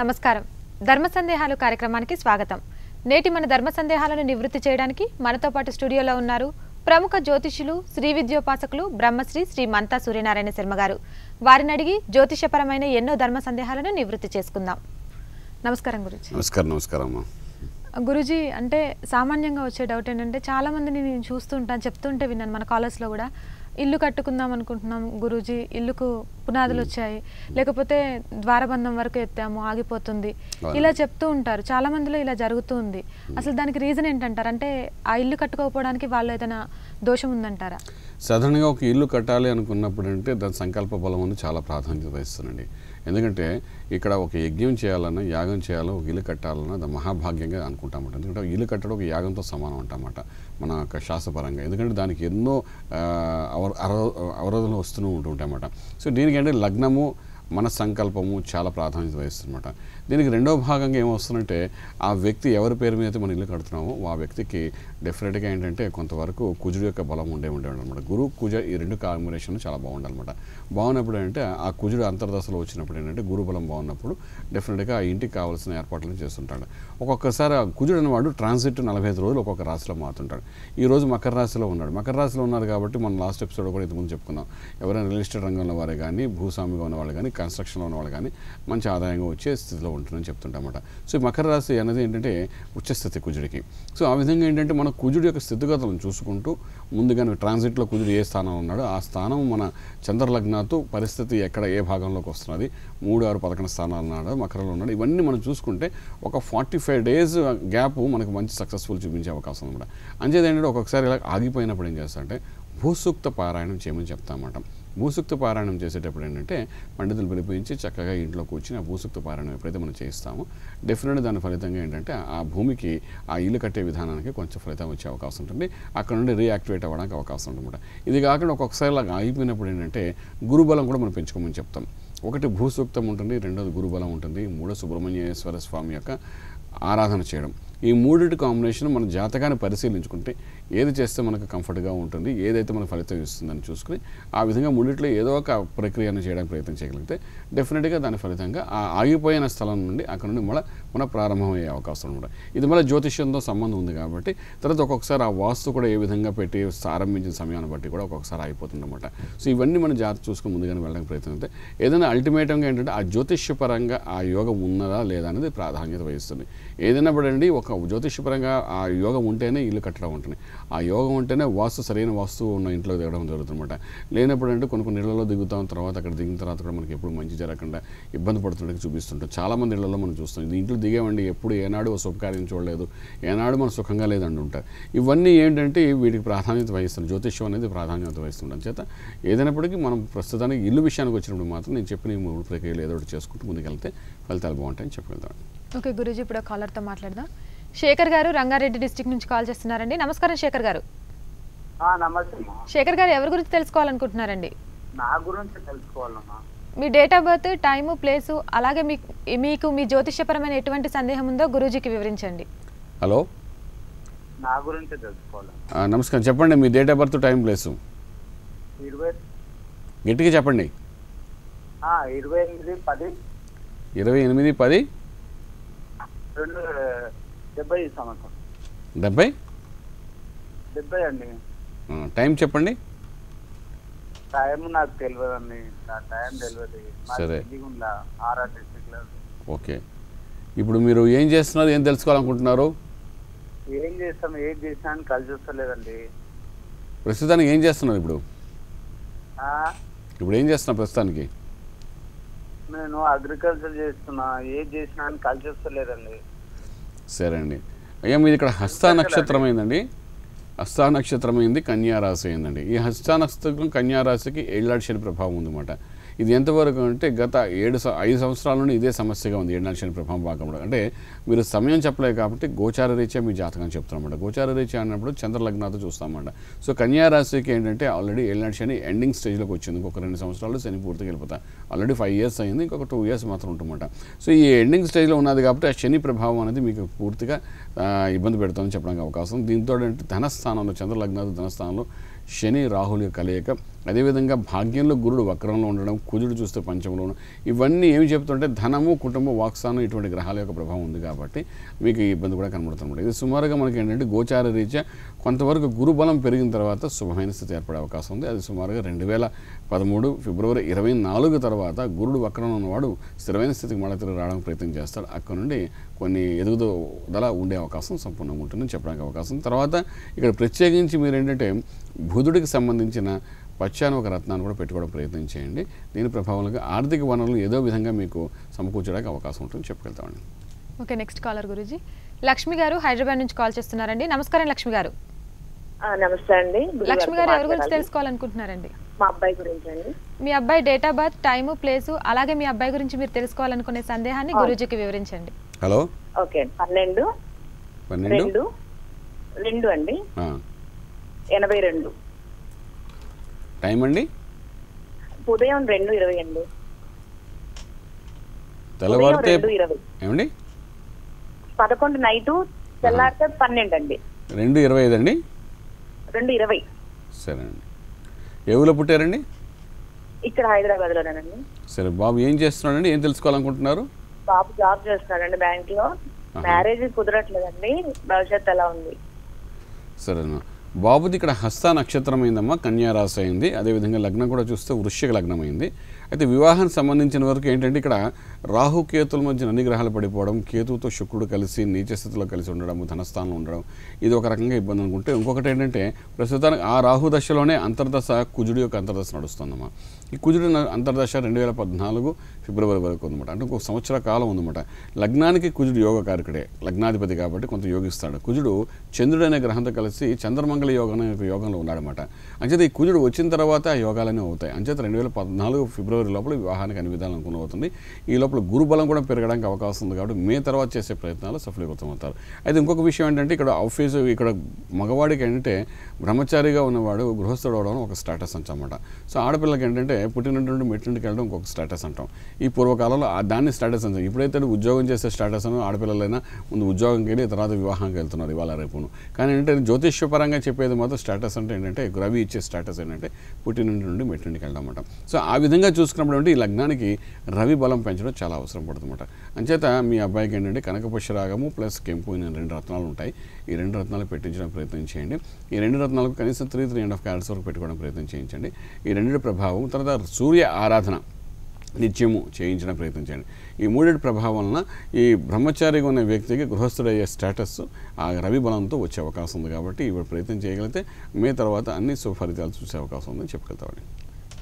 నమస్కారం. ధర్మ సందేహాలు కార్యక్రమానికి స్వాగతం. నేటి మన ధర్మ సందేహాలను నివృత్తి చేయడానికి మనతో పాటు స్టూడియోలో ఉన్నారు ప్రముఖ జ్యోతిషులు, శ్రీ విద్యోపాసకులు బ్రహ్మశ్రీ శ్రీ మంతా సూర్యనారాయణ శర్మ గారు. వారిని అడిగి జ్యోతిషపరమైన ఎన్నో ధర్మ సందేహాలను నివృత్తి చేసుకుందాం. నమస్కారం గురుజీ. నమస్కారం. గురుజీ, అంటే సామాన్యంగా వచ్చే డౌట్ ఏంటంటే చాలా మందిని నేను చూస్తుంటాను, చెప్తుంటే విన్నాను మన కాలేజ్లో కూడా, ఇల్లు కట్టుకుందాం అనుకుంటున్నాం గురూజీ, ఇల్లుకు పునాదులు వచ్చాయి, లేకపోతే ద్వారబంధం వరకు ఎత్తాము ఆగిపోతుంది, ఇలా చెప్తూ ఉంటారు. చాలా మందిలో ఇలా జరుగుతూ ఉంది. అసలు దానికి రీజన్ ఏంటంటారు? అంటే ఆ ఇల్లు కట్టుకోకపోవడానికి వాళ్ళు ఏదైనా దోషం ఉందంటారా? సాధారణంగా ఒక ఇల్లు కట్టాలి అనుకున్నప్పుడు అంటే దాని సంకల్ప బలం అని చాలా ప్రాధాన్యత వహిస్తుందండి. ఎందుకంటే ఇక్కడ ఒక యజ్ఞం చేయాలన్నా, యాగం చేయాలో, ఒక ఇల్లు కట్టాలన్నా అది మహాభాగ్యంగా అనుకుంటామట. ఎందుకంటే ఇల్లు కట్టడం ఒక యాగంతో సమానం అంటామట మన యొక్క శాస్త్రపరంగా. ఎందుకంటే దానికి ఎన్నో అవరోధాలు వస్తూ ఉంటుంటాయన్నమాట. సో దీనికంటే లగ్నము, మన సంకల్పము చాలా ప్రాధాన్యత వహిస్తుందన్నమాట. దీనికి రెండో భాగంగా ఏమొస్తుందంటే ఆ వ్యక్తి ఎవరి పేరు మీద అయితే మనం ఇల్లు కడుతున్నామో ఆ వ్యక్తికి డెఫినెట్గా ఏంటంటే కొంతవరకు కుజుడు యొక్క బలం ఉండాలన్నమాట. గురు కుజ ఈ రెండు కాంబినేషన్ చాలా బాగుండాలన్నమాట. బాగున్నప్పుడు ఏంటంటే ఆ కుజుడు అంతర్దశలో వచ్చినప్పుడు ఏంటంటే గురు బలం బాగున్నప్పుడు డెఫినెట్గా ఆ ఇంటికి కావాల్సిన ఏర్పాట్లను చేస్తుంటాడు. ఒక్కొక్కసారి ఆ కుజుడు అనేవాడు ట్రాన్సిట్ 45 రోజులు ఒక్కొక్క రాశిలో మారుతుంటాడు. ఈ రోజు మకర రాశిలో ఉన్నాడు. మకర రాశిలో ఉన్నారు కాబట్టి మనం లాస్ట్ ఎపిసోడ్ కూడా ఇంతకుముందు చెప్పుకున్నాం. ఎవరైనా రియల్ ఎస్టేట్ రంగంలో వారు కానీ, భూస్వామిగా ఉన్న వాళ్ళు కానీ, కన్స్ట్రక్షన్లో ఉన్న వాళ్ళు కానీ మంచి ఆదాయంగా వచ్చే స్థితిలో ఉంటుందని చెప్తుంటామన్నమాట. సో మకర రాశి అనేది ఏంటంటే ఉచ్చస్థితి కుజుడికి. సో ఆ విధంగా ఏంటంటే మన కుజుడి యొక్క స్థితిగతులను చూసుకుంటూ ముందుగానే ట్రాన్సిట్లో కుజుడు ఏ స్థానంలో ఉన్నాడో ఆ స్థానం మన చంద్రలగ్నాతో పరిస్థితి ఎక్కడ ఏ భాగంలోకి వస్తున్నది, 3, 6, 11 స్థానాలు ఉన్నాడు, మకరంలో ఉన్నాడు, ఇవన్నీ మనం చూసుకుంటే ఒక 45 days గ్యాప్ మనకు మంచి సక్సెస్ఫుల్ చూపించే అవకాశం అనమాట. అంచేది ఏంటంటే ఒక్కొక్కసారి ఇలా ఆగిపోయినప్పుడు ఏం చేస్తారంటే భూసూక్త పారాయణం చేయమని చెప్తామన్నమాట. భూసూక్త పారాయణం చేసేటప్పుడు ఏంటంటే పండితులు పిలిపించి చక్కగా ఇంట్లో కూర్చుని ఆ భూసూక్త పారాయణం ఎప్పుడైతే మనం చేస్తామో డెఫినెట్గా దాని ఫలితంగా ఏంటంటే ఆ భూమికి ఆ ఇల్లు కట్టే విధానానికి కొంచెం ఫలితం వచ్చే అవకాశం ఉంటుంది. అక్కడ నుండి రీయాక్టివేట్ అవ్వడానికి అవకాశం ఉంటుంది. ఇది కాకుండా ఒక్కొక్కసారి అలా ఆగిపోయినప్పుడు ఏంటంటే గురుబలం కూడా మనం పెంచుకోమని చెప్తాం. ఒకటి భూసూక్తం ఉంటుంది, రెండోది గురుబలం ఉంటుంది, మూడో సుబ్రహ్మణ్యేశ్వర స్వామి యొక్క ఆరాధన చేయడం. ఈ మూడింటి కాంబినేషన్ మన జాతకాన్ని పరిశీలించుకుంటే ఏది చేస్తే మనకు కంఫర్ట్గా ఉంటుంది, ఏదైతే మనకు ఫలితం ఇస్తుందని చూసుకుని ఆ విధంగా మూడింటిలో ఏదో ఒక ప్రక్రియను చేయడానికి ప్రయత్నం చేయగలిగితే డెఫినెట్గా దాని ఫలితంగా ఆ ఆగిపోయిన స్థలం నుండి అక్కడ నుండి మన ప్రారంభమయ్యే అవకాశం అనమాట. ఇది మళ్ళీ జ్యోతిష్యంతో సంబంధం ఉంది కాబట్టి తర్వాత ఒక్కొక్కసారి ఆ వాస్తు కూడా ఏ విధంగా పెట్టి ఆరంభించిన సమయాన్ని బట్టి కూడా ఒక్కొక్కసారి అయిపోతుంది అనమాట. సో ఇవన్నీ మనం జాగ్రత్త చూసుకుని ముందుగానే వెళ్ళడానికి ప్రయత్నం అయితే ఏదైనా అల్టిమేటంగా ఏంటంటే ఆ జ్యోతిష్యపరంగా ఆ యోగం ఉన్నదా లేదా అనేది ప్రాధాన్యత వహిస్తుంది. ఏదైనా పడండి ఒక జ్యోతిష్యపరంగా ఆ యోగం ఉంటేనే ఇల్లు కట్టడం ఉంటుంది. ఆ యోగం ఉంటేనే సరైన వాస్తు ఉన్న ఇంట్లో దిగడం జరుగుతుందన్నమాట. లేనప్పుడు అంటే కొన్ని ఇళ్లలో దిగుతాం, తర్వాత అక్కడ దిగిన తర్వాత కూడా మనకి ఎప్పుడు మంచి జరగకుండా ఇబ్బంది పడుతుండగా చూపిస్తుంటాం. చాలామంది ఇళ్లలో మనం చూస్తాం, ఇది ఇంట్లో దిగేవండి ఎప్పుడు ఏనాడు ఓ శుభకార్యం చూడలేదు, ఏనాడు మనం సుఖంగా లేదండి ఉంటారు. ఇవన్నీ ఏంటంటే వీటికి ప్రాధాన్యత వహిస్తుంది. జ్యోతిష్యం అనేది ప్రాధాన్యత వహిస్తుండడం చేత ఏదైనప్పటికీ మనం ప్రస్తుతానికి ఇల్లు విషయానికి వచ్చినప్పుడు మాత్రం నేను చెప్పిన ఈ 3 ప్రక్రియలు ఏదో ఒకటి చేసుకుంటూ ముందుకెళ్తే ఫలితాలు బాగుంటాయని చెప్పగలుగుతాం. ఓకే గురూజీ, ఇప్పుడు కాలర్తో మాట్లాడదాం. శేఖర్ గారు రంగారెడ్డి డిస్ట్రిక్ట్ నుంచి కాల్ చేస్తున్నారండి. నమస్కారం శేఖర్ గారు. నమస్తే. శేఖర్ గారు ఎవరి గురించి తెలుసుకోవాలనుకుంటున్నారండి? నా గురించి తెలుసుకోవాలమ్మా. మీ date of birth, time, place, అలాగే మీకు మీ జ్యోతిష్యపరమైన ఎటువంటి సందేహం ఉందో గురూజీకి వివరించండి. హలో, నా గురించి తెలుసుకోవాలి. నమస్కారం, చెప్పండి మీ date of birth, time, place 20 గట్టిగా చెప్పండి. 28/10 28/10 70 సంవత్సరం. 70 అండి. టైం చెప్పండి. టైం నాకు తెలియదండి, నా టైం తెలియదు. సరే, ఆర్ఆర్ డిస్ట్రిక్ట్లో. ఓకే, ఇప్పుడు మీరు ఏం చేస్తున్నారు, ఏం తెలుసుకోవాలనుకుంటున్నారు? ఏం చేస్తాం, ఏం చేసినా కలిసి వస్తలేదండి. ప్రస్తుతానికి ఏం చేస్తున్నారు? ఇప్పుడు ఏం చేస్తున్నా ప్రస్తుతానికి? నేను అగ్రికల్చర్ చేస్తున్నా, ఏం చేసినా కలిసి వస్తలేదండి. సరే అండి, అయ్యా మీది ఇక్కడ హస్త నక్షత్రం అయిందండి. హస్త నక్షత్రం అయింది, కన్యారాశి అయిందండి. ఈ హస్త నక్షత్రం కన్యారాశికి ఏళ్ళనాటి శని ప్రభావం ఉందన్నమాట. ఇది ఎంతవరకు అంటే గత 5 సంవత్సరాల నుండి ఇదే సమస్యగా ఉంది. ఏళ్ళనాటి శని ప్రభావం భాగంలో అంటే మీరు సమయం చెప్పలేదు కాబట్టి గోచార రీత్యా మీ జాతకం చెప్తామన్నమాట. గోచార రీత్యా అన్నప్పుడు చంద్రలగ్నాతో చూస్తామన్నమాట. సో కన్యారాశికి ఏంటంటే ఆల్రెడీ ఏళ్ళనాటి శని ఎండింగ్ స్టేజ్లోకి వచ్చింది. ఇంకొక 2 సంవత్సరాలు శని పూర్తిగా వెళ్ళిపోతాయి. ఆల్రెడీ 5 years అయింది, ఇంకొక 2 years మాత్రం ఉంటుందన్నమాట. సో ఈ ఎండింగ్ స్టేజ్లో ఉన్నది కాబట్టి ఆ శని ప్రభావం అనేది మీకు పూర్తిగా ఇబ్బంది పెడతామని చెప్పడానికి అవకాశం. దీంతో అంటే ధనస్థానంలో చంద్రలగ్నాథ ధనస్థానంలో శని రాహుల కలయిక, అదేవిధంగా భాగ్యంలో గురుడు వక్రంలో ఉండడం, కుజుడు చూస్తే పంచంలోను, ఇవన్నీ ఏమి చెప్తుంటే ధనము, కుటుంబం, వాక్స్థానం ఇటువంటి గ్రహాల యొక్క ప్రభావం ఉంది కాబట్టి మీకు ఈ ఇబ్బంది కూడా కనబడుతుంది. ఇది సుమారుగా మనకి ఏంటంటే గోచార రీత్యా కొంతవరకు గురుబలం పెరిగిన తర్వాత శుభమైన స్థితి ఏర్పడే అవకాశం ఉంది. అది సుమారుగా 2013 ఫిబ్రవరి 24 తర్వాత గురుడు వక్రంలో ఉన్నవాడు స్థిరమైన స్థితికి మళ్ళీ తిరిగి రావడానికి ప్రయత్నం చేస్తాడు. అక్కడ నుండి కొన్ని ఎదుగుదల ఉండే అవకాశం సంపూర్ణంగా ఉంటుందని చెప్పడానికి అవకాశం. తర్వాత ఇక్కడ ప్రత్యేకించి మీరు ఏంటంటే బుధుడికి సంబంధించిన పచ్చాను ఒక రత్నాన్ని కూడా పెట్టుకోవడం ప్రయత్నం చేయండి. దీని ప్రభావంగా ఆర్థిక వనరులు ఏదో విధంగా మీకు సమకూర్చడానికి అవకాశం ఉంటుంది చెప్పగలుగుతామండి. Okay, next caller Guruji. Lakshmi గారు హైదరాబాద్ నుంచి కాల్ చేస్తున్నారండి. నమస్కారం లక్ష్మి గారు. నమస్తే అండి. లక్ష్మి గారు ఎవరి గురించి తెలుసుకోవాలనుకుంటున్నారండి? మా అబ్బాయి గురించి అండి. మీ అబ్బాయి date of birth, time, place, అలాగే మీ అబ్బాయి గురించి మీరు తెలుసుకోవాలనుకునే సందేహాన్ని గురూజీకి వివరించండి. హలో. ఓకే. 12 అండి 82. టైం అండి ఉదయం 2:20 అండి. తెల్లవారితే ఏమండి 11 నైటు, తెల్లారితే 12 అండి. 2:25 అండి. 2:20. సరే అండి. ఏ ఊళ్ళో పుట్టారండి? ఇక్కడ హైదరాబాద్ లోనేనండి. సరే, బాబు ఏం చేస్తున్నాడండి? ఏం తెలుసుకోవాలనుకుంటున్నారు? బాబు జాబ్ చేస్తున్నాడండి బ్యాంక్ లో. మ్యారేజ్ కుదరట్లేదండి. భవిష్యత్తు ఎలా ఉంది? సరేనా. బాబుది ఇక్కడ హస్త నక్షత్రం అయిందమ్మా, కన్యా రాశి అయింది. అదేవిధంగా లగ్నం కూడా చూస్తే వృశ్చిక లగ్నం అయింది. అయితే వివాహానికి సంబంధించిన వరకు ఏంటంటే ఇక్కడ రాహు కేతుల మధ్య అన్ని గ్రహాలు పడిపోవడం, కేతువుతో శుక్రుడు కలిసి నీచస్థితిలో కలిసి ఉండడం, ధనస్థానంలో ఉండడం, ఇది ఒక రకంగా ఇబ్బంది అనుకుంటే, ఇంకొకటి ఏంటంటే ప్రస్తుతానికి ఆ రాహు దశలోనే అంతర్దశ కుజుడి యొక్క అంతర్దశ నడుస్తుందన్నమాట. ఈ కుజుడి అంతర్దశ 2014 ఫిబ్రవరి వరకు ఉందన్నమాట. అంటే ఇంకొక సంవత్సర కాలం ఉందన్నమాట. లగ్నానికి కుజుడు యోగకారకుడే, లగ్నాధిపతి కాబట్టి కొంత యోగిస్తాడు. కుజుడు చంద్రుడు అనే గ్రహంతో కలిసి చంద్రమంగళ యోగంలో ఉన్నాడనమాట. అంచేత ఈ కుజుడు వచ్చిన తర్వాత ఆ యోగాలన్నీ అవుతాయి. అంచేత 2014 ఫిబ్రవరి లోపల వివాహానికి అన్ని విధాలు అనుకుని ఈ లోపల గురుబలం కూడా పెరగడానికి అవకాశం ఉంది కాబట్టి మే తర్వాత చేసే ప్రయత్నాలు సఫలీకృతమవుతారు. అయితే ఇంకొక విషయం ఏంటంటే ఇక్కడ మగవాడికి ఏంటంటే బ్రహ్మచారిగా ఉన్నవాడు గృహస్థుడు అవడం ఒక స్టేటస్ అంటామన్నమాట. సో ఆడపిల్లకి ఏంటంటే పుట్టినటువంటి మెట్టింటికి వెళ్ళడం ఇంకొక స్టేటస్ అంటాం. ఈ పూర్వకాలంలో దాన్ని స్టేటస్ అంటాం. ఇప్పుడైతే ఉద్యోగం చేసే స్టేటస్ అని ఆడపిల్లలైనా ముందు ఉద్యోగంకి వెళ్ళి తర్వాత వివాహానికి వెళ్తున్నారు ఇవాళ రేపును. కానీ ఏంటంటే జ్యోతిష్యపరంగా చెప్పేది మాత్రం స్టేటస్ అంటే ఏంటంటే రవి ఇచ్చే స్టేటస్ ఏంటంటే పుట్టినింటి నుండి మెట్టింటికి వెళ్ళడం అన్నమాట. సో ఆ విధంగా చూసుకున్నప్పుడు ఈ లగ్నానికి రవి బలం పెంచడం చాలా అవసరం పడుతుందన్నమాట. అంచేత మీ అబ్బాయికి ఏంటంటే కనకపుష్యరాగము ప్లస్ కెంపు అనే 2 రత్నాలు ఉంటాయి. ఈ 2 రత్నాలు పెట్టించడానికి ప్రయత్నం చేయండి. ఈ 2 రత్నాలకు కనీసం 3.5 క్యారెట్స్ వరకు పెట్టుకోవడానికి ప్రయత్నం చేయించండి. ఈ 2 ప్రభావం తర్వాత సూర్య ఆరాధన నిత్యము చేయించడం ప్రయత్నం చేయండి. ఈ 3 ప్రభావం వలన ఈ బ్రహ్మచారిగా ఉన్న వ్యక్తికి గృహస్థుడయ్యే స్టేటస్ ఆ రవి బలంతో వచ్చే అవకాశం ఉంది. కాబట్టి ఇప్పుడు ప్రయత్నం చేయగలిగితే మే తర్వాత అన్ని శుభఫలితాలు చూసే అవకాశం ఉందని చెప్పగలుగుతామండి.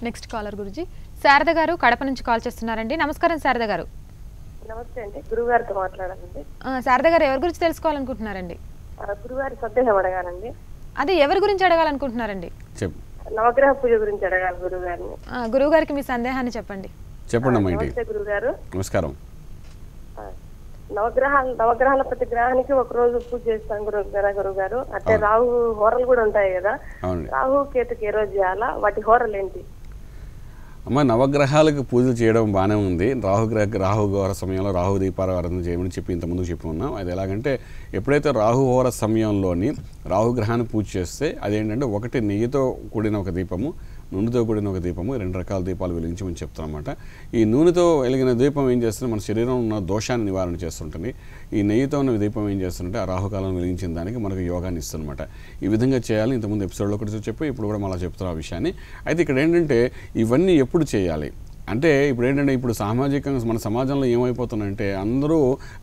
Next caller Guruji. శారద గారు కడప నుంచి కాల్ చేస్తున్నారండి. నమస్కారం శారద గారు. నమస్తే అండి. గురుగారితో మాట్లాడాలండి. శారద గారు ఎవరి గురించి తెలుసుకోవాలనుకుంటున్నారండి? గురుగారి సందేహం అడగాలండి. అది ఎవరి గురించి అడగాలనుకుంటున్నారండి? నవగ్రహ పూజ గురించి అడగాలి గురుగారిని. గురువు గారికి మీ సందేహాన్ని చెప్పండి. నమస్తే గురుగారు. నమస్కారం. నవగ్రహాల ప్రతి గ్రహానికి ఒక రోజు పూజ చేస్తాం గురుగారు. అంటే రాహు హోరలు కూడా ఉంటాయి కదా, రాహు కేతుకి ఏ రోజు చేయాలా, వాటి హోరలు ఏంటి? అమ్మ, నవగ్రహాలకు పూజలు చేయడం బాగానే ఉంది. రాహుహోర సమయంలో రాహు దీపారాధన చేయమని చెప్పి ఇంతకుముందు చెప్పి ఉన్నాం. అది ఎలాగంటే ఎప్పుడైతే రాహుహోర సమయంలోని రాహుగ్రహాన్ని పూజ చేస్తే అదేంటంటే ఒకటి నెయ్యితో కూడిన ఒక దీపము, నూనెతో కూడిన ఒక దీపము, 2 రకాల దీపాలు వెలిగించమని చెప్తారన్నమాట. ఈ నూనెతో వెలిగిన దీపం ఏం చేస్తుంది, మన శరీరంలో ఉన్న దోషాన్ని నివారణ చేస్తుంటుంది. ఈ నెయ్యితో ఉన్న దీపం ఏం చేస్తుంటే ఆ రాహుకాలం వెలిగించిన దానికి మనకు యోగాన్ని ఇస్తుందన్నమాట. ఈ విధంగా చేయాలి. ఇంతకుముందు ఎపిసోడ్లో ఒకటి చెప్పి ఇప్పుడు కూడా మళ్ళీ చెప్తారు ఆ విషయాన్ని. అయితే ఇక్కడ ఏంటంటే ఇవన్నీ ఎప్పుడు చేయాలి అంటే ఇప్పుడు ఏంటంటే ఇప్పుడు సామాజికంగా మన సమాజంలో ఏమైపోతుందంటే అందరూ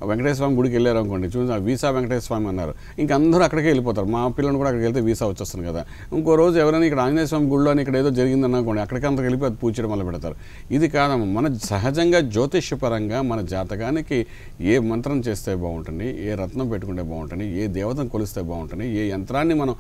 వెంకటేశ్వర స్వామి గుడికి వెళ్ళారు అనుకోండి, చూసి వీసా వెంకటేశ్వర స్వామి అన్నారు, ఇంక అందరూ అక్కడికే వెళ్ళిపోతారు. మా పిల్లలు కూడా అక్కడికి వెళ్తే వీసా వచ్చేస్తుంది కదా. ఇంకో రోజు ఎవరైనా ఇక్కడ ఆంజనేయ స్వామి గుడిలో ఇక్కడ ఏదో జరిగిందని అనుకోండి, అక్కడికి అంతా వెళ్ళిపోయి అది పూజ చేయడం వల్ల పెడతారు. ఇది కాదమ్మా. మన సహజంగా జ్యోతిష్యపరంగా మన జాతకానికి ఏ మంత్రం చేస్తే బాగుంటుంది, ఏ రత్నం పెట్టుకుంటే బాగుంటుంది, ఏ దేవతను కొలిస్తే బాగుంటుంది, ఏ యంత్రాన్ని మనం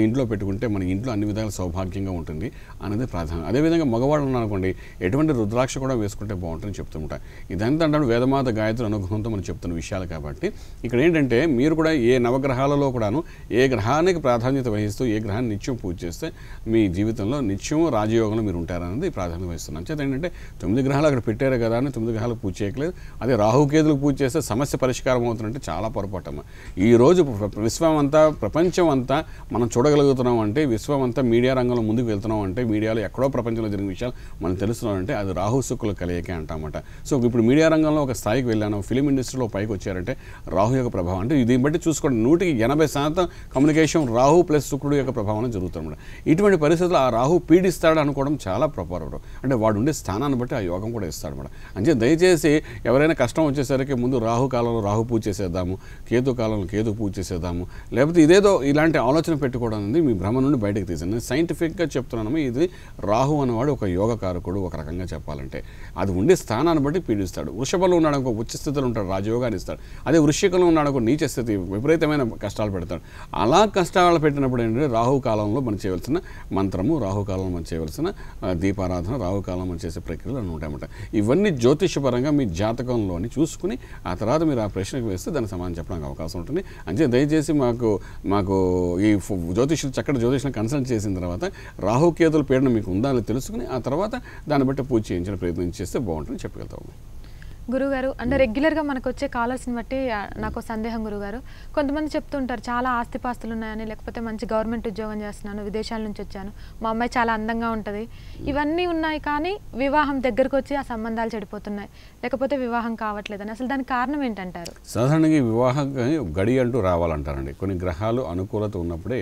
ఇంట్లో పెట్టుకుంటే మన ఇంట్లో అన్ని విధాలు సౌభాగ్యంగా ఉంటుంది అనేది ప్రాధాన్యం. అదేవిధంగా మగవాళ్ళు ఉన్నారనుకోండి, ఎటువంటి రుద్రాక్ష కూడా వేసుకుంటే బాగుంటుందని చెప్తుంటాం. ఇదంతా అంటే వేదమాత గాయత్రి అనుగ్రహంతో మనం చెప్తున్న విషయాలు కాబట్టి ఇక్కడ ఏంటంటే మీరు కూడా ఏ నవగ్రహాలలో కూడాను ఏ గ్రహానికి ప్రాధాన్యత వహిస్తూ ఏ గ్రహాన్ని నిత్యం పూజ చేస్తే మీ జీవితంలో నిత్యం రాజయోగంలో మీరు ఉంటారన్నది ప్రాధాన్యత వహిస్తున్నాం. చేత ఏంటంటే 9 గ్రహాలు అక్కడ పెట్టారు కదా అని 9 గ్రహాలకు పూజ చేయట్లేదు. అదే రాహుకేతులకు పూజ చేస్తే సమస్య పరిష్కారం అవుతుందంటే చాలా పొరపాటమ్మా. ఈరోజు విశ్వం అంతా ప్రపంచం అంతా మనం చూడగలుగుతున్నాం అంటే, విశ్వం అంతా మీడియా రంగంలో ముందుకు వెళ్తున్నాం అంటే, మీడియాలో ఎక్కడో ప్రపంచంలో జరిగిన విషయాలు మనం తెలుస్తున్నామంటే అది రాహు శుక్రుల కలయికే అంటామన్నమాట. సో ఇప్పుడు మీడియా రంగంలో ఒక స్థాయికి వెళ్ళాను, ఫిలిం ఇండస్ట్రీలో పైకి వచ్చారంటే రాహు యొక్క ప్రభావం. అంటే దీన్ని బట్టి చూసుకోండి 100% కమ్యూనికేషన్ రాహు ప్లస్ శుక్రుడు యొక్క ప్రభావం జరుగుతుందన్నమాట. ఇటువంటి పరిస్థితుల్లో ఆ రాహు పీడిస్తాడు అనుకోవడం చాలా పొరపాటు. అంటే వాడు ఉండే స్థానాన్ని బట్టి ఆ యోగం కూడా ఇస్తాడు అన్నమాట. అంటే దయచేసి ఎవరైనా కష్టం వచ్చేసరికి ముందు రాహు కాలంలో రాహు పూజ చేసేద్దాము, కేతు కాలంలో కేతు పూజ చేసేద్దాము, లేకపోతే ఇదేదో ఇలాంటి ఆలోచన పెట్టుకోవడం అనేది మీ భ్రమ నుండి బయటకు తీసింది. నేను సైంటిఫిక్గా చెప్తున్నాను, ఇది రాహు అనేవాడు ఒక యోగకారకుడు. ఒక రకంగా చెప్పాలంటే అది ఉండే స్థానాన్ని బట్టి పీడిస్తాడు. వృషభంలో ఉన్నాడు ఒక ఉచ్చ స్థితిలో ఉంటాడు, రాజయోగాన్ని ఇస్తాడు. అదే వృశ్చికంలో ఉన్నాడు ఒక నీచ స్థితి, విపరీతమైన కష్టాలు పెడతాడు. అలా కష్టాలు పెట్టినప్పుడు ఏంటంటే రాహు కాలంలో మనం చేయవలసిన మంత్రము, రాహుకాలంలో మనం చేయవలసిన దీపారాధన, రాహుకాలం మనం చేసే ప్రక్రియలు అని ఉంటాయన్నమాట. ఇవన్నీ జ్యోతిషపరంగా మీ జాతకంలోని చూసుకుని ఆ తర్వాత మీరు ఆ ప్రశ్నకు వేస్తే దానికి సమాధానం చెప్పడానికి అవకాశం ఉంటుంది. అంటే దయచేసి మాకు ఈ జ్యోతిషులు చక్కటి జ్యోతిషులను కన్సల్ట్ చేసిన తర్వాత రాహుకేతుల పీడన మీకు ఉందా అని తెలుసుకుని ఆ తర్వాత దాన్ని బట్టి పూజ చేయించిన ప్రయత్నం చేస్తే బాగుంటుందని చెప్పగలుగుతాము. గురుగారు అంటే రెగ్యులర్గా మనకు వచ్చే కాలర్స్ని బట్టి నాకు సందేహం గురుగారు, కొంతమంది చెప్తుంటారు చాలా ఆస్తిపాస్తులు ఉన్నాయని, లేకపోతే మంచి గవర్నమెంట్ ఉద్యోగం చేస్తున్నాను, విదేశాల నుంచి వచ్చాను, మా అమ్మాయి చాలా అందంగా ఉంటుంది, ఇవన్నీ ఉన్నాయి కానీ వివాహం దగ్గరకు వచ్చి ఆ సంబంధాలు చెడిపోతున్నాయి, లేకపోతే వివాహం కావట్లేదని, అసలు దానికి కారణం ఏంటంటారు? సాధారణంగా వివాహం గడి అంటూ రావాలంటారండి. కొన్ని గ్రహాలు అనుకూలత ఉన్నప్పుడే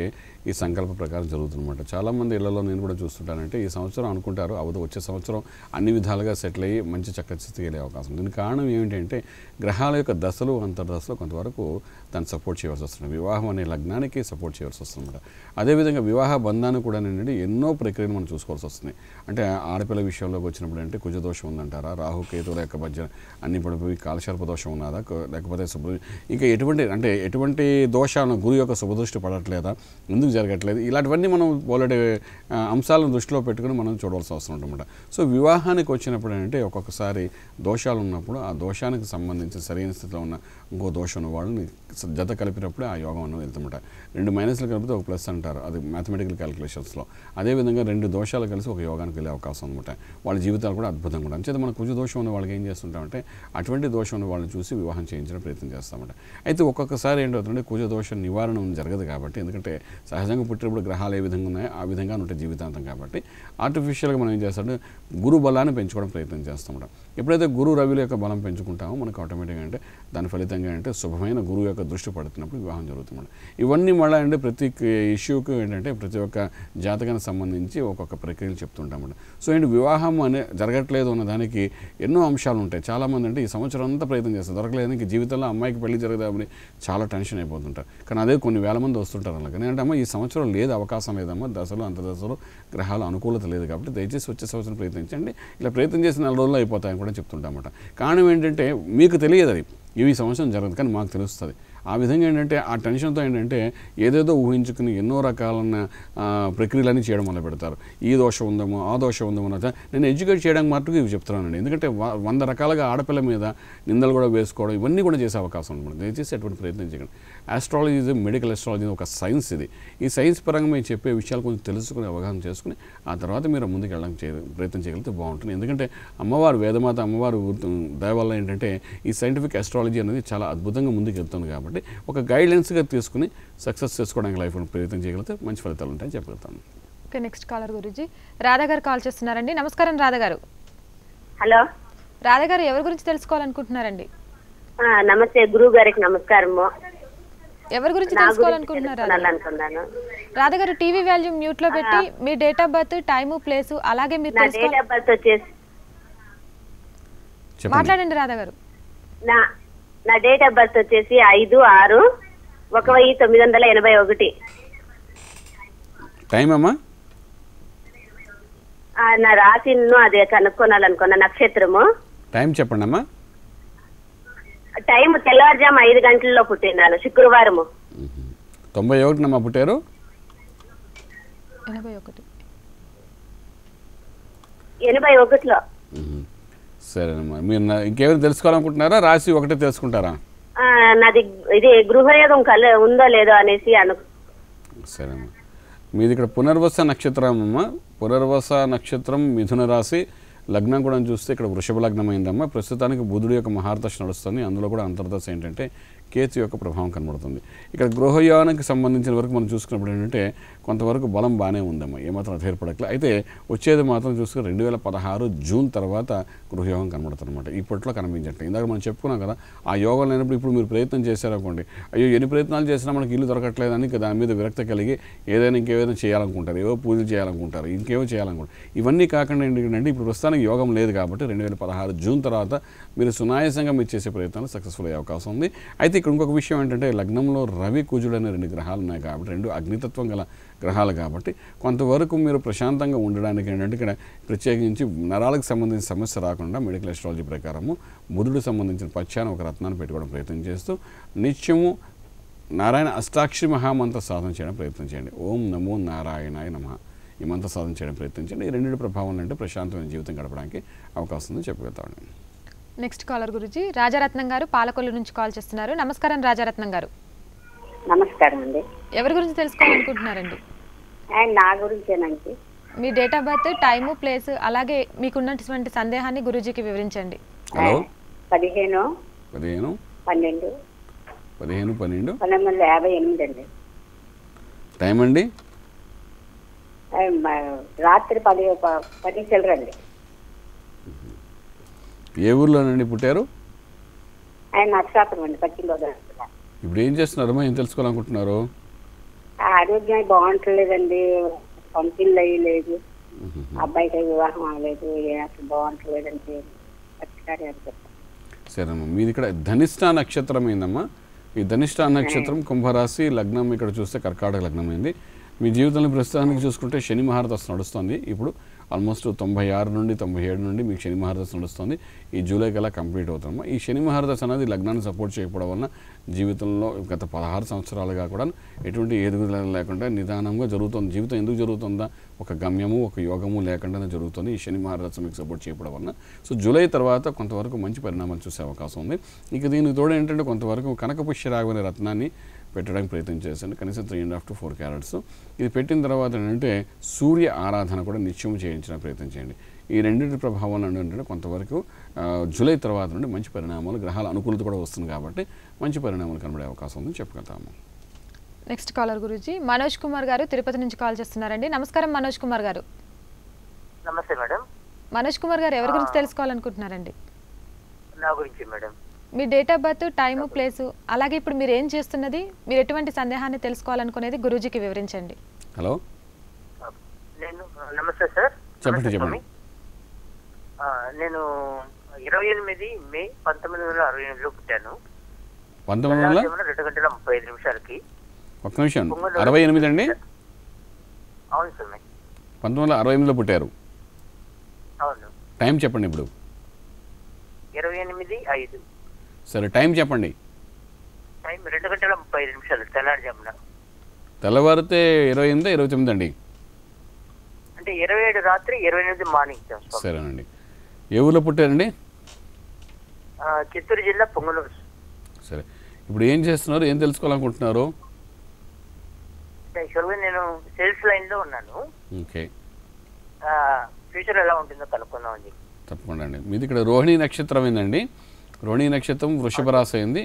ఈ సంకల్ప ప్రకారం జరుగుతుందన్నమాట. చాలామంది ఇళ్లలో నేను కూడా చూస్తుంటానంటే ఈ సంవత్సరం అనుకుంటారు, అవదు వచ్చే సంవత్సరం అన్ని విధాలుగా సెటిల్ అయ్యి మంచి చక్కటి స్థితికి వెళ్ళే అవకాశం. దీనికి కారణం ఏమిటంటే గ్రహాల యొక్క దశలు అంతర్దశలు కొంతవరకు దాన్ని సపోర్ట్ చేయవలసి వస్తుంది. వివాహం అనే లగ్నానికి సపోర్ట్ చేయవలసి వస్తుందన్నమాట. అదేవిధంగా వివాహ బంధాన్ని కూడా ఏంటంటే ఎన్నో ప్రక్రియలు మనం చూసుకోవాల్సి వస్తుంది. అంటే ఆడపిల్ల విషయంలోకి వచ్చినప్పుడు అంటే కుజదోషం ఉందంటారా, రాహు కేతువుల యొక్క మధ్య అన్ని పడిపోయి కాలశర్ప దోషం ఉన్నదా, లేకపోతే ఇంకా ఎటువంటి దోషాలను గురు యొక్క శుభదృష్టి పడట్లేదా, ఎందుకు జరగట్లేదు, ఇలాంటివన్నీ మనం బోలెడు అంశాలను దృష్టిలో పెట్టుకుని మనం చూడవలసి వస్తుంది అనమాట. సో వివాహానికి వచ్చినప్పుడు అంటే ఒక్కొక్కసారి దోషాలు ఉన్నప్పుడు ఆ దోషానికి సంబంధించి సరైన స్థితిలో ఉన్న ఇంకో దోషం ఉన్న వాళ్ళని జత కలిపినప్పుడే ఆ యోగం అన్నది వెళ్తుందన్నమాట. 2 మైనస్లు కలిపితే ఒక ప్లస్ అంటారు, అది మ్యాథమెటికల్ క్యాలిక్యులేషన్స్లో. అదేవిధంగా 2 దోషాలు కలిసి ఒక యోగానికి వెళ్ళే అవకాశం అనమాట. వాళ్ళ జీవితాలు కూడా అద్భుతంగా ఉంటాయి. అంచేత మన కుజ దోషం ఉన్న వాళ్ళకి ఏం చేస్తుంటామంటే అటువంటి దోషం ఉన్న వాళ్ళని చూసి వివాహం చేయించడం ప్రయత్నం చేస్తామన్నమాట. అయితే ఒక్కొక్కసారి ఏంటవుతుందంటే కుజ దోషం నివారణ జరగదు కాబట్టి, ఎందుకంటే సహజంగా పుట్టినప్పుడు గ్రహాలు ఏ విధంగా ఉన్నాయో ఆ విధంగా ఉంటాయి జీవితాంతం కాబట్టి ఆర్టిఫిషియల్గా మనం ఏం చేస్తామంటే గురు బలాన్ని పెంచుకోవడం ప్రయత్నం చేస్తామన్నమాట. ఎప్పుడైతే గురు రవిల యొక్క బలం పెంచుకుంటామో మనకు ఆటోమేటిక్గా అంటే దాని ఫలితంగా అంటే శుభమైన గురువు యొక్క దృష్టి పడుతున్నప్పుడు వివాహం జరుగుతుంది. ఇవన్నీ మళ్ళీ అంటే ప్రతి ఇష్యూకి ఏంటంటే ప్రతి ఒక్క జాతకానికి సంబంధించి ఒక్కొక్క ప్రక్రియలు చెప్తుంటామన్నమాట. సో ఏంటి వివాహం అనే జరగట్లేదు అన్న దానికి ఎన్నో అంశాలు ఉంటాయి. చాలామంది అంటే ఈ సంవత్సరం అంతా ప్రయత్నం చేస్తారు, దొరకలేదు, ఇంక జీవితంలో అమ్మాయికి పెళ్లి జరగదామని చాలా టెన్షన్ అయిపోతుంటారు. కానీ అదే కొన్ని వేల మంది వస్తుంటారు అలాగే. అంటే అమ్మ ఈ సంవత్సరం లేదు, అవకాశం లేదమ్మా, దశలు అంతర్దశలు గ్రహాలు అనుకూలత లేదు కాబట్టి దయచేసి వచ్చే సంవత్సరం ప్రయత్నించండి, ఇలా ప్రయత్నం చేసి 4 రోజుల్లో అయిపోతాయని కూడా చెప్తుంటామన్నమాట. కారణం ఏంటంటే మీకు తెలియదు అది ఇవి సంవత్సరం జరగదు, కానీ మాకు తెలుస్తుంది. ఆ విధంగా ఏంటంటే ఆ టెన్షన్తో ఏంటంటే ఏదేదో ఊహించుకుని ఎన్నో రకాలైన ప్రక్రియలన్నీ చేయడం మొదలు పెడతారు. ఈ దోషం ఉందేమో, ఆ దోషం ఉందేమో. నేను ఎడ్యుకేట్ చేయడానికి మట్టుకు ఇవి చెప్తున్నానండి. ఎందుకంటే 100 రకాలుగా ఆడపిల్ల మీద నిందలు కూడా వేసుకోవడం ఇవన్నీ కూడా చేసే అవకాశం ఉంటుంది. దయచేసి అటువంటి ప్రయత్నం చేయకండి. ఆస్ట్రాలజీ ఇది మెడికల్ ఆస్ట్రాలజీ ఒక సైన్స్. ఇది ఈ సైన్స్ పరంగా మేము చెప్పే విషయాలు కొంచెం తెలుసుకుని అవగాహన చేసుకుని ఆ తర్వాత మీరు ముందుకు వెళ్ళడానికి ప్రయత్నం చేయగలిగితే బాగుంటుంది. ఎందుకంటే అమ్మవారు వేదమాత అమ్మవారు దయ వల్ల ఏంటంటే ఈ సైంటిఫిక్ ఆస్ట్రాలజీ అనేది చాలా అద్భుతంగా ముందుకు వెళ్తుంది కాబట్టి ఒక గైడ్లైన్స్గా తీసుకుని సక్సెస్ చేసుకోవడానికి లైఫ్లో ప్రయత్నం చేయగలిగితే మంచి ఫలితాలు ఉంటాయని చెప్పగలుగుతాను. ఓకే, నెక్స్ట్ కాలర్ గురించి రాధా గారు కాల్ చేస్తున్నారండి. నమస్కారం రాధా గారు. హలో రాధా గారు, ఎవరి గురించి తెలుసుకోవాలనుకుంటున్నారండి? నమస్తే గురువు గారికి నమస్కారము. ఎవరి గురించి తెలుసుకోవాలనుకుంటున్నారు? రాధా గారు టీవీ వాల్యూమ్ మ్యూట్ లో పెట్టి మీ date of birth, time, place అలాగే మీరు మాట్లాడండి రాధా గారు. నా డేట్ ఆఫ్ బర్త్ వచ్చేసి 5/6/1981. టైం అమ్మా? నా రాశిను అదే కనుక్కోవాలనుకున్న నక్షత్రము. టైం చెప్పండి అమ్మా. టైం తెల్లవారుజాము 5 గంటల్లో పుట్టినాను, శుక్రవారము. 91 పుట్టారు. 81లో. సరేనమ్మా, మీరు ఇంకేమైనా తెలుసుకోవాలనుకుంటున్నారా, రాసి ఒకటే తెలుసుకుంటారా? నాది ఇది గృహయోగం ఉందో లేదో అనేసి సరేమ్మా, మీది ఇక్కడ పునర్వస నక్షత్రం అమ్మ. పునర్వస నక్షత్రం, మిథున రాశి, లగ్నం కూడా చూస్తే ఇక్కడ వృషభ లగ్నం అయిందమ్మా. ప్రస్తుతానికి బుధుడు యొక్క మహార్దశ నడుస్తుంది, అందులో కూడా అంతర్దశ ఏంటంటే కేతు యొక్క ప్రభావం కనబడుతుంది. ఇక్కడ గృహయోగానికి సంబంధించిన వరకు మనం చూసుకున్నప్పుడు ఏంటంటే కొంతవరకు బలం బాగానే ఉందమ్మా, ఏమాత్రం అధైర్పడట్లే. అయితే వచ్చేది మాత్రం చూసుకుని 2016 జూన్ తర్వాత గృహయోగం కనబడుతుంది అనమాట. ఇప్పట్లో కనిపించట్లేదు. ఇందాక మనం చెప్పుకున్నాం కదా, ఆ యోగం లేనప్పుడు ఇప్పుడు మీరు ప్రయత్నం చేశారనుకోండి, అయ్యో ఎన్ని ప్రయత్నాలు చేసినా మనకి ఇల్లు దొరకట్లేదని దాని మీద విరక్తి కలిగి ఇంకేదైనా చేయాలనుకుంటారు, ఏవో పూజలు చేయాలనుకుంటారు, ఇంకేవో చేయాలనుకుంటారు. ఇవన్నీ కాకుండా ఏంటంటే ఇప్పుడు ప్రస్తుతానికి యోగం లేదు కాబట్టి 2016 జూన్ తర్వాత మీరు సునాయాసంగా మీరు చేసే ప్రయత్నాలు సక్సెస్ఫుల్ అయ్యే అవకాశం ఉంది. అయితే ఇక్కడ ఇంకొక విషయం ఏంటంటే లగ్నంలో రవి కుజుడు అనే 2 గ్రహాలు ఉన్నాయి కాబట్టి, 2 అగ్నితత్వం గల గ్రహాలు కాబట్టి కొంతవరకు మీరు ప్రశాంతంగా ఉండడానికి ఏంటంటే ఇక్కడ ప్రత్యేకించి నరాలకు సంబంధించిన సమస్య రాకుండా మెడికల్ అస్ట్రాలజీ ప్రకారము బుధుడు సంబంధించిన పచ్చాన ఒక రత్నాన్ని పెట్టుకోవడం ప్రయత్నం చేస్తూ నిత్యము నారాయణ అష్టాక్షరి మహామంత్ర సాధన చేయడం ప్రయత్నం చేయండి. ఓం నమో నారాయణాయ నమః ఈ మంత్ర సాధన చేయడం ప్రయత్నించండి. ఈ రెండింటి ప్రభావం అంటే ప్రశాంతమైన జీవితం గడపడానికి అవకాశం ఉందని చెప్పగలుగుతాను. నెక్స్ట్ కాలర్ గురించి రాజారత్నం గారు పాలకొల్లు నుంచి కాల్ చేస్తున్నారు. నమస్కారం రాజారత్నం గారు. నమస్కారం అండి. ఎవరి గురించి తెలుసుకోవాలనుకుంటున్నారండి? నా గురించేనండి. మీ date of birth, time, place, అలాగే మీకున్నటువంటి సందేహాన్ని గురూజీకి వివరించండి. హలో, 15/12/1958 అండి. టైం అండి? రాత్రి 10 చిల్లరండి. ఏ ఊర్లోనండి పుట్టారు? నక్షత్రం అండి, పశ్చిమ గోదావరి. ఇప్పుడు ఏం చేస్తున్నారమ్మా, ఏం తెలుసుకోవాలనుకుంటున్నారు? ఆరోగ్యం బాగుంటలేదండి, పంపిణీలు అయ్యి లేదు, అబ్బాయికి వివాహం అవ్వలేదు, అసలు బాగుంటలేదండి. సరేమ్మా, మీది ఇక్కడ ధనిష్ట నక్షత్రం అయిందమ్మా. ఈ ధనిష్ట నక్షత్రం కుంభరాశి, లగ్నం ఇక్కడ చూస్తే కర్కాటక లగ్నం అయింది. మీ జీవితంలో ప్రస్తుతానికి చూసుకుంటే శని మహారదశ నడుస్తుంది. ఇప్పుడు ఆల్మోస్ట్ 96 నుండి 97 నుండి మీకు శని మహారదశ నడుస్తుంది. ఈ జూలై కల్లా కంప్లీట్ అవుతాము. ఈ శని మహారదశ అనేది లగ్నాన్ని సపోర్ట్ చేయకపోవడం వలన జీవితంలో గత 16 సంవత్సరాలుగా కూడా ఎటువంటి ఎదుగుదల లేకుండా నిదానంగా జరుగుతుంది. జీవితం ఎందుకు జరుగుతుందా, ఒక గమ్యము ఒక యోగము లేకుండానే జరుగుతుంది. ఈ శని మహారదశ మీకు సపోర్ట్ చేయకపోవడం వలన. సో జూలై తర్వాత కొంతవరకు మంచి పరిణామాలు చూసే అవకాశం ఉంది. ఇక దీనికి తోడు ఏంటంటే కొంతవరకు కనకపుష్యరాగం అనే రత్నాన్ని పెట్టడానికి ప్రయత్నం చేశాను. కనీసం 3.5 to 4 క్యారెట్స్. ఇది పెట్టిన తర్వాత ఏంటంటే సూర్య ఆరాధన కూడా నిత్యం చేయించిన ప్రయత్నం చేయండి. ఈ రెండింటి ప్రభావం ఏంటంటే కొంతవరకు జూలై తర్వాత నుండి మంచి పరిణామాలు, గ్రహాల అనుకూలత కూడా వస్తుంది కాబట్టి మంచి పరిణామాలు కనబడే అవకాశం ఉందని చెప్పగలుగుతాము. నెక్స్ట్ కాలర్ గురించి మనోజ్ కుమార్ గారు తిరుపతి నుంచి కాల్ చేస్తున్నారండి. నమస్కారం మనోజ్ కుమార్ గారు. నమస్తే మేడం. మనోజ్ కుమార్ గారు ఎవరి గురించి తెలుసుకోవాలనుకుంటున్నారండి? నా గురించి madam. Me date of birth, time, place, అలాగే ఇప్పుడు మీరు ఏం చేస్తున్నది, మీరు ఎటువంటి సందేహాన్ని తెలుసుకోవాలనుకునేది గురూజీకి వివరించండి. హలో, నమస్తే సార్. చెప్పండి. నేను 28 మే 1968లో పుట్టాను. 2:35 ఒక్క నిమిషం, 68 అండి? అవును సార్. 1968లో పుట్టారు. అవును. టైం చెప్పండి ఇప్పుడు. 28:05. సరే, టైం చెప్పండి. టైం 2:35 తెల్లారుజామున. తెల్లవారితే 28, 29 అండి? అంటే 27 రాత్రి, 28 మార్నింగ్. సరేనండి. ఏ ఊళ్ళో పుట్టారండి? చిత్తూరు జిల్లా పొంగనూరు. సరే, ఇప్పుడు ఏం చేస్తున్నారు, ఏం తెలుసుకోవాలనుకుంటున్నారు? యాక్చువల్గా నేను సేల్స్ లైన్లో ఉన్నాను. ఓకే, ఫ్యూచర్ ఎలా ఉంటుందో కనుక్కుందామండి. తప్పకుండా అండి. మీది ఇక్కడ రోహిణి నక్షత్రం ఏందండి. రోహిణి నక్షత్రం వృషభ రాశి అయింది.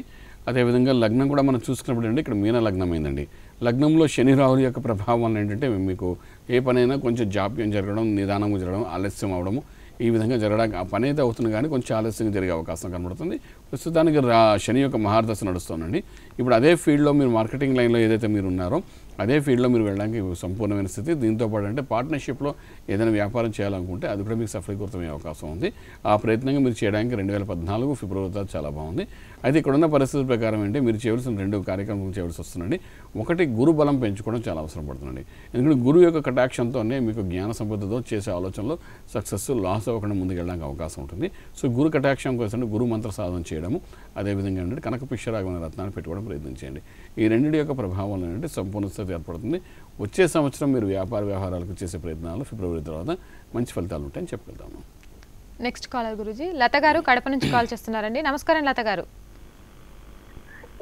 అదేవిధంగా లగ్నం కూడా మనం చూసుకున్నప్పుడు అండి ఇక్కడ మీన లగ్నం అయిందండి. లగ్నంలో శని రాహుల యొక్క ప్రభావం వల్ల ఏంటంటే మీకు ఏ పనైనా కొంచెం జాప్యం జరగడం, నిదానంగా జరగడం, ఆలస్యం అవడము, ఈ విధంగా జరగడానికి ఆ పని అయితే అవుతుంది కానీ కొంచెం ఆలస్యంగా జరిగే అవకాశం కనబడుతుంది. ప్రస్తుతానికి శని యొక్క మహార్దశ నడుస్తుందండి. ఇప్పుడు అదే ఫీల్డ్లో మీరు మార్కెటింగ్ లైన్లో ఏదైతే మీరు ఉన్నారో అదే ఫీల్డ్లో మీరు వెళ్ళడానికి సంపూర్ణమైన స్థితి. దీంతో పాటు అంటే పార్ట్నర్షిప్లో ఏదైనా వ్యాపారం చేయాలనుకుంటే అది కూడా మీకు సఫలీకృతమయ్యే అవకాశం ఉంది. ఆ ప్రయత్నంగా మీరు చేయడానికి 2014 ఫిబ్రవరి చాలా బాగుంది. అయితే ఇక్కడున్న పరిస్థితుల ప్రకారం అంటే మీరు చేయవలసిన 2 కార్యక్రమాలు చేయవలసి వస్తుందండి. ఒకటి, గురు బలం పెంచుకోవడం చాలా అవసరం పడుతుందండి. ఎందుకంటే గురువు యొక్క కటాక్షంతోనే మీకు జ్ఞాన సంపదతో చేసే ఆలోచనలో సక్సెస్ లాస్ అవ్వకుండా ముందుకు వెళ్ళడానికి అవకాశం ఉంటుంది. సో గురు కటాక్షం కోసం గురు మంత్ర సాధన చేయడము, అదేవిధంగా ఏంటంటే కనకపుష్యరాగమైన రత్నాన్ని పెట్టుకోవడం ప్రయత్నం చేయండి. ఈ రెండింటి యొక్క ప్రభావం ఏంటంటే సంపూర్ణ స్థితి ఏర్పడుతుంది. వచ్చే సంవత్సరం మీరు వ్యవహారాలకు చేసే ప్రయత్నాలు ఫిబ్రవరి తర్వాత మంచి ఫలితాలు ఉంటాయని చెప్పగలుగుతాము. నెక్స్ట్ కాలర్ గురుజీ లత గారు కడప నుంచి కాల్ చేస్తున్నారండి. నమస్కారం లత గారు.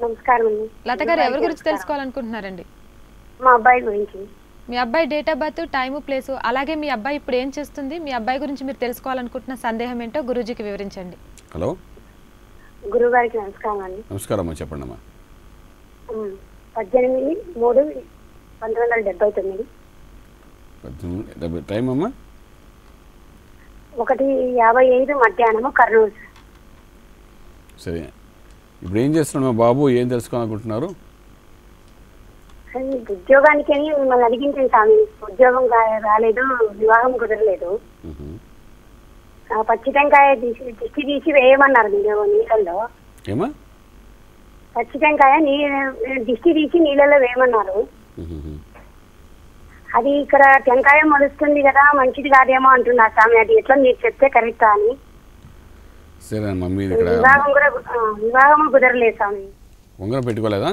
నమస్కారం అండి. లత గారు ఎవరి గురించి తెలుసుకోవాలనుకుంటున్నారండి? మా అబ్బాయి గురించి. మీ అబ్బాయి date of birth, time, place, అలాగే మీ అబ్బాయి ఇప్పుడు ఏం చేస్తుంది, మీ అబ్బాయి గురించి మీరు తెలుసుకోవాలనుకుంటున్న సందేహం ఏంటో గురూజీకి వివరించండి. హలో గురువు గారికి నమస్కారం అండి. నమస్కారం అమ్మా, చెప్పండి అమ్మా. 18/3/1979. టైం అమ్మా? 1:55 మధ్యాహ్నము, కర్నూలు. సరే, ఇప్పుడు ఏం చేస్తున్నాడు మా బాబు, ఏం తెలుసుకోవాలనుకుంటున్నారు? ఉద్యోగానికి అని మిమ్మల్ని అడిగించాను స్వామి. ఉద్యోగం రాలేదు, వివాహం కుదరలేదు. పచ్చి టెంకాయ దిష్టి తీసి వేయమన్నారు మీరు నీళ్ళల్లో. ఏమా? పచ్చి టెంకాయ దిష్టి తీసి నీళ్ళలో వేయమన్నారు. అది ఇక్కడ టెంకాయ మొలుస్తుంది కదా, మంచిది కాదేమో అంటున్నారు స్వామి. అది ఎట్లా మీరు చెప్తే కరెక్టా అని. సరే మమ్మీ, వివాహం కుదరలేదు స్వామి. ఉంగరం పెట్టుకోలేదా?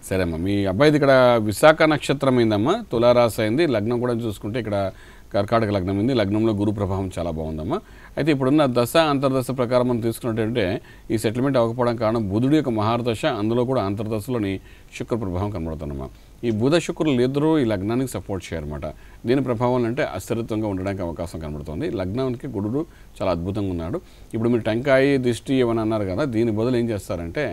సరే అమ్మా, మీ అబ్బాయిది ఇక్కడ విశాఖ నక్షత్రం అయిందమ్మా, తులారాశి అయింది. లగ్నం కూడా చూసుకుంటే ఇక్కడ కర్కాటక లగ్నం అయింది. లగ్నంలో గురు ప్రభావం చాలా బాగుందమ్మా. అయితే ఇప్పుడున్న దశ అంతర్దశ ప్రకారం మనం తీసుకున్నట్టంటే ఈ సెటిల్మెంట్ అవ్వకపోవడం కారణం బుధుడి యొక్క మహారదశ, అందులో కూడా అంతర్దశలోని శుక్ర ప్రభావం కనబడుతుందమ్మా. ఈ బుధ శుక్రులు ఇద్దరూ ఈ లగ్నానికి సపోర్ట్ చేయరన్నమాట. దీని ప్రభావం అంటే అస్థిరత్వంగా ఉండడానికి అవకాశం కనబడుతుంది. లగ్నానికి గురుడు చాలా అద్భుతంగా ఉన్నాడు. ఇప్పుడు మీరు టెంకాయ దిష్టి ఏమని అన్నారు కదా, దీని బదులు ఏం చేస్తారంటే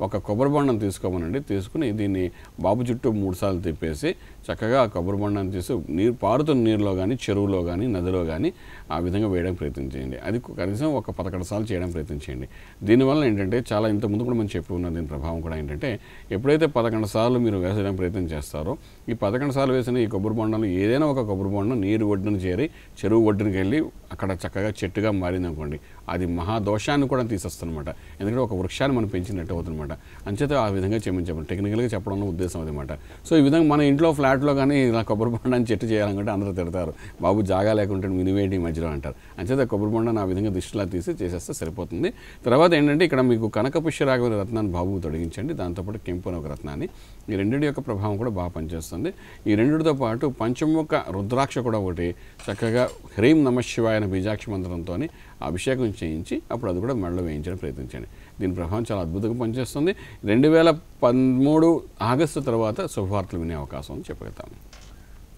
ఒక కొబ్బరి బొండం తీసుకోమనండి. తీసుకుని దీన్ని బాబు చుట్టూ 3 సార్లు తిప్పేసి చక్కగా ఆ కొబ్బరి బొండాన్ని తీసి నీరు పారుతున్న నీరులో కానీ, చెరువులో కానీ, నదిలో కానీ ఆ విధంగా వేయడానికి ప్రయత్నించేయండి. అది కనీసం ఒక 11 సార్లు చేయడానికి ప్రయత్నించేయండి. దీనివల్ల ఏంటంటే చాలా ఇంతకుముందు కూడా మనం చెప్పుకున్నాం, దీని ప్రభావం కూడా ఏంటంటే ఎప్పుడైతే 11 సార్లు మీరు వేసడానికి ప్రయత్నం చేస్తారో, ఈ 11 సార్లు వేసిన ఈ కొబ్బరి బొండంలో ఏదైనా ఒక కొబ్బరి బొండం నీరు ఒడ్డున చేరి చెరువు ఒడ్డునికి వెళ్ళి అక్కడ చక్కగా చెట్టుగా మారింది అనుకోండి, అది మహాదోషాన్ని కూడా తీసేస్తుందన్నమాట. ఎందుకంటే ఒక వృక్షాన్ని మనం పెంచినట్టు అవుతుందన్నమాట. అంచేత ఆ విధంగా చెప్పండి, టెక్నికల్గా చెప్పడంలో ఉద్దేశం అదనమాట. సో ఈ విధంగా మన ఇంట్లో ఫ్లాట్లో కానీ ఇలా కొబ్బరి బొండాన్ని చెట్టు చేయాలనుకుంటే అందరూ తిడతారు, బాబు జాగా లేకుంటే మినివేటి మధ్యలో అంటారు. అంచేత కొబ్బరి బొండాన్ని ఆ విధంగా దృష్టిలా తీసి చేసేస్తే సరిపోతుంది. తర్వాత ఏంటంటే ఇక్కడ మీకు కనకపుష్యరాగ రత్నాన్ని బాబుకు తొలగించండి, దాంతోపాటు కెంపు అనే ఒక రత్నాన్ని. ఈ రెండింటి యొక్క ప్రభావం కూడా బాగా పనిచేస్తుంది. ఈ రెండిటితో పాటు పంచముఖ రుద్రాక్ష కూడా ఒకటి చక్కగా హ్రీం నమశివాయ అనే బీజాక్ష మంత్రంతో అభిషేకం చేయించి అప్పుడు అది కూడా మెడలో వేయించడానికి ప్రయత్నించండి. దీని ప్రభావం చాలా అద్భుతంగా పనిచేస్తుంది. 2013 ఆగస్టు తర్వాత శుభవార్తలు వినే అవకాశం అని చెప్పగలుగుతాము.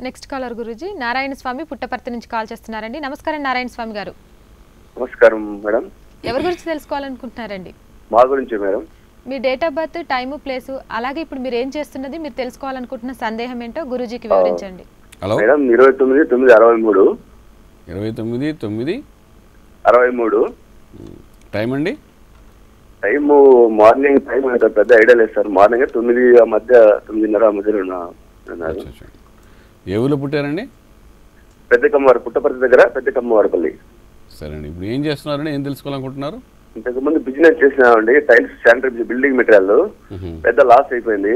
నెక్స్ట్ కాలర్ గురూజీ నారాయణ స్వామి పుట్టపర్తి నుంచి కాల్ చేస్తున్నారండి. నమస్కారం నారాయణ స్వామి గారు. నమస్కారం మేడం. ఎవరి గురించి తెలుసుకోవాలనుకుంటున్నారండి? మా గురించి madam. Me date of birth, time, place, అలాగే ఇప్పుడు మీరు ఏం చేస్తున్నది, మీరు తెలుసుకోవాలనుకుంటున్న సందేహం ఏంటో గురూజీకి వివరించండి. Hello madam, 29/9/63. 29/9/63. టైం అండి? టైము మార్నింగ్ టైం పెద్ద ఐడియా లేదు సార్. మార్నింగ్ 9 మధ్య 9:30 మధ్యలో ఉన్నారు. ఏ ఊళ్ళో పుట్టారండి? పెద్ద కమ్మవారు, పుట్టపర్తి దగ్గర పెద్ద కమ్మవారిపల్లి. సరే అండి, ఇప్పుడు ఏం చేస్తున్నారండి, ఏం తెలుసుకోవాలనుకుంటున్నారు? ఇంతకుముందు బిజినెస్ చేసినామండి, టైల్స్, శానిటరీ, బిల్డింగ్ మెటీరియల్. పెద్ద లాస్ అయిపోయింది.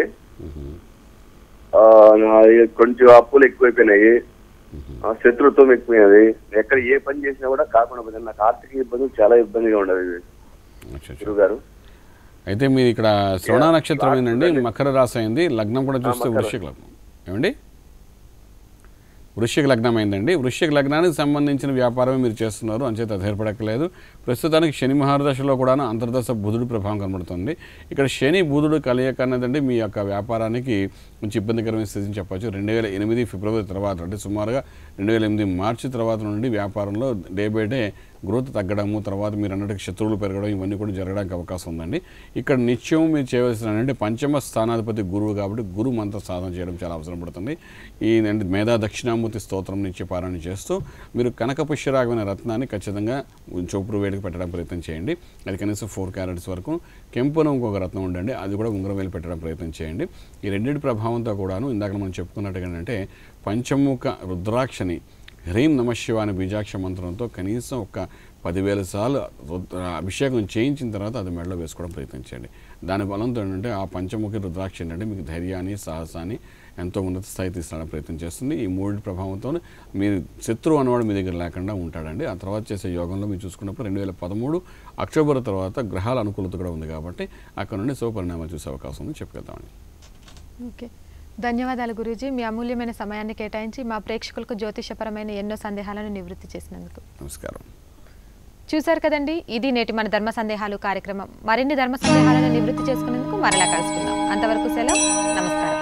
కొంచెం అప్పులు ఎక్కువైపోయినాయి, శత్రుత్వం ఎక్కువైనది. ఎక్కడ ఏ పని చేసినా కూడా కాకుండా పోయింది. నాకు ఆర్థిక ఇబ్బందులు చాలా ఇబ్బందిగా ఉండదు గురువు గారు. అయితే మీరు ఇక్కడ శ్రవణ నక్షత్రం ఏంటండి, మకర రాశి అయింది. లగ్నం కూడా చూస్తే వృశ్చిక లగ్నం. ఏమండి? వృశ్చిక లగ్నం అయిందండి. వృశ్చిక లగ్నానికి సంబంధించిన వ్యాపారమే మీరు చేస్తున్నారు, అంచేత అధైర్పడక్కలేదు. ప్రస్తుతానికి శని మహారదశలో కూడా అంతర్దశ బుధుడు ప్రభావం కనబడుతుంది. ఇక్కడ శని బుధుడు కలయిక అన్నదండి మీ యొక్క వ్యాపారానికి కొంచెం ఇబ్బందికరమైన స్థితిని చెప్పచ్చు. 2008 ఫిబ్రవరి తర్వాత, అంటే సుమారుగా 2008 మార్చి తర్వాత నుండి వ్యాపారంలో డే బై డే గ్రోత్ తగ్గడము, తర్వాత మీరు అన్నట్టు శత్రువులు పెరగడం, ఇవన్నీ కూడా జరగడానికి అవకాశం ఉందండి. ఇక్కడ నిత్యం మీరు చేయవలసిన అంటే పంచమ స్థానాధిపతి గురువు కాబట్టి గురు మంత్ర సాధన చేయడం చాలా అవసరం పడుతుంది. ఈ మేధా దక్షిణామూర్తి స్తోత్రం నుంచి పారాయణ చేస్తూ మీరు కనకపుష్యరాగమైన రత్నాన్ని ఖచ్చితంగా చోపురు వేడికి పెట్టడం ప్రయత్నం చేయండి. అది కనీసం 4 క్యారెట్స్ వరకు. కెంపును ఇంకొక రత్నం ఉండండి, అది కూడా ఉంగరం వేలు పెట్టడం ప్రయత్నం చేయండి. ఈ రెండింటి ప్రభావంతో కూడాను ఇందాక మనం చెప్పుకున్నట్టుగా ఏంటంటే పంచముఖ రుద్రాక్షని హ్రీం నమశివాయ అనే బీజాక్ష మంత్రంతో కనీసం ఒక 10,000 సార్లు అభిషేకం చేయించిన తర్వాత అది మెడలో వేసుకోవడం ప్రయత్నించండి. దాని బలంతో ఏంటంటే ఆ పంచముఖి రుద్రాక్ష ఏంటంటే మీకు ధైర్యాన్ని, సాహసాన్ని ఎంతో ఉన్నత స్థాయి తీసుకురావడం ప్రయత్నం చేస్తుంది. ఈ 3 ప్రభావంతో మీరు శత్రువు అనేవాడు మీ దగ్గర లేకుండా ఉంటాడండి. ఆ తర్వాత చేసే యోగంలో మీరు చూసుకున్నప్పుడు 2013 అక్టోబర్ తర్వాత గ్రహాల అనుకూలత కూడా ఉంది కాబట్టి అక్కడ నుండి శుభ పరిణామాలు చూసే అవకాశం ఉంది చెప్పగలుగుతామండి. ఓకే, ధన్యవాదాలు గురూజీ, మీ అమూల్యమైన సమయాన్ని కేటాయించి మా ప్రేక్షకులకు జ్యోతిషపరమైన ఎన్నో సందేహాలను నివృత్తి చేసినందుకు. నమస్కారం. చూశారు కదండి, ఇది నేటి మన ధర్మ సందేహాలు కార్యక్రమం. మరిన్ని ధర్మ సందేహాలను నివృత్తి చేసుకునేందుకు మరలా కలుసుకుందాం. అంతవరకు సెలవు, నమస్కారం.